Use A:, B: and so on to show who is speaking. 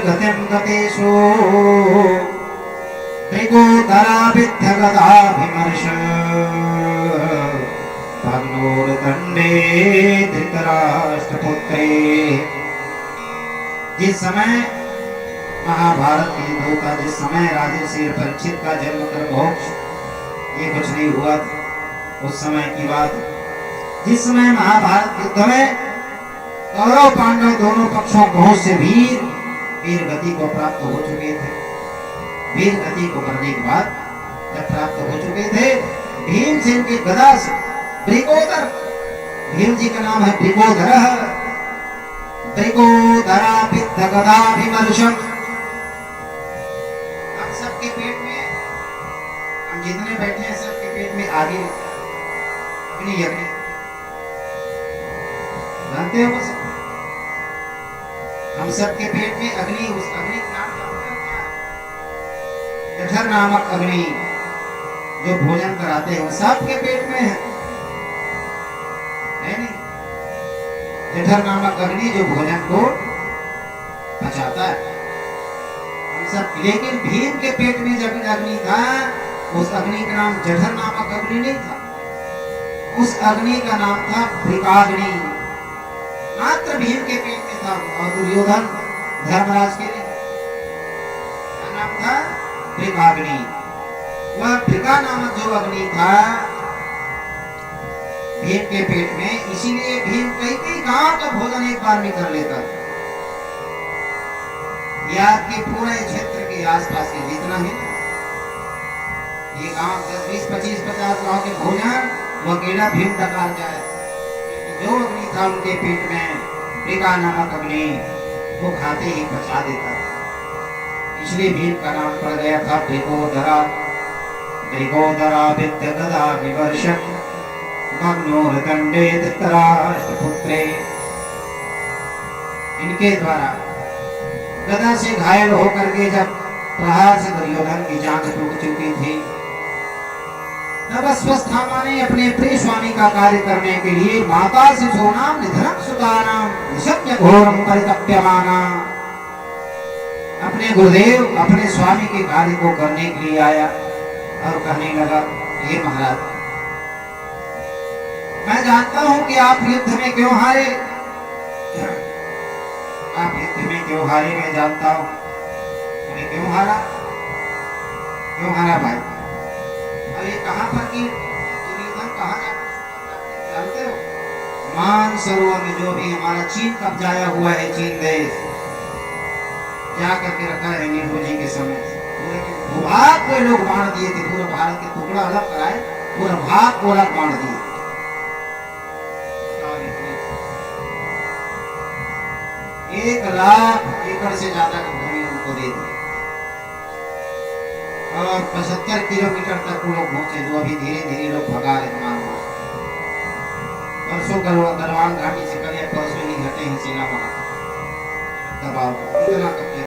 A: गतिं गतेषु त्रिगोधराभिध्यगदाभिमर्श भग्नोर्दण्डे धृतराष्ट्रपुत्रे। जिस समय महाभारत के युद्ध का, जिस समय राजर्षि परीक्षित का जन्म कर मोक्ष ये कुछ नहीं हुआ था, उस समय की बात। जिस समय महाभारत युद्ध में कौरव पांडव दोनों पक्षों बहुत से वीर गति को प्राप्त हो चुके थे। वीर गति को करने के बाद जब प्राप्त हो चुके थे, भीमसेन के गदा से त्रिगोधर, भीम जी का नाम है त्रिगोधर, त्रिगोधराभिमर्शम। हम सबके पेट में, हम जितने बैठे हैं सबके पेट में आगे अग्नि जानते हो? हम सबके पेट में अग्नि, उस अग्नि का नाम क्या? जठर नामक अग्नि जो भोजन कराते हैं वो सबके पेट में है नहीं? जठर नामक अग्नि जो भोजन को पचाता है हम सब। लेकिन भीम के पेट में जब अग्नि था, उस अग्नि का नाम जठर नामक अग्नि नहीं था, उस अग्नि का नाम था वृकाग्नि। मात्र भीम के पेट में था। और दुर्योधन धर्मराज के लिए क्या नाम था? वृकाग्नि। वह वृका नामक जो अग्नि था भीम के पेट में, इसीलिए भीम कई गांव का भोजन एक बार में कर लेता था। यह आपके पूरे क्षेत्र के आसपास के जितना है ये गांव 10, 20, 25, 50 गांव के भोजन वो अकेला भीम डकार जाए। जो अग्नि था उनके पेट में, वृका नामक अग्नि, वो खाते ही पचा देता था। इसलिए भीम का नाम पड़ गया था त्रिगोधराभिमर्श भग्नोर्दण्डे धृतराष्ट्रपुत्रे। इनके द्वारा गदा से घायल होकर के जब प्रहार से दुर्योधन की जांघ टूट चुकी थी, तब अस्वस्थामा ने अपने प्रिय स्वामी का कार्य करने के लिए माता शिशूनां निधनं सुतानां निशम्य घोरं परितप्यमाना, अपने गुरुदेव अपने स्वामी के कार्य को करने के लिए आया और कहने लगा, हे महाराज, मैं जानता हूं कि आप युद्ध में क्यों हारे। आप युद्ध में क्यों हारे मैं जानता हूं। क्यों हारा? क्यों हारा भाई? और ये कहां पर की दुर्योधन कहां जानते हो? मान सरोवर में, जो भी हमारा चीन कब्जाया हुआ है, चीन देश जा करके रखा है नेहरू जी के समय। पूरे भूभाग को लोग बांट दिए थे, पूरा भारत के टुकड़ा अलग कराए, पूरा भाग को अलग बांट दिए। 1 लाख एकड़ से ज्यादा की भूमि उनको दे दी और 75 किलोमीटर तक वो लोग पहुंचे, जो अभी धीरे धीरे लोग भगा रहे हैं। परसों गलवान घाटी से करिए, परसों नहीं हटे ही सेना वहां दबाव इतना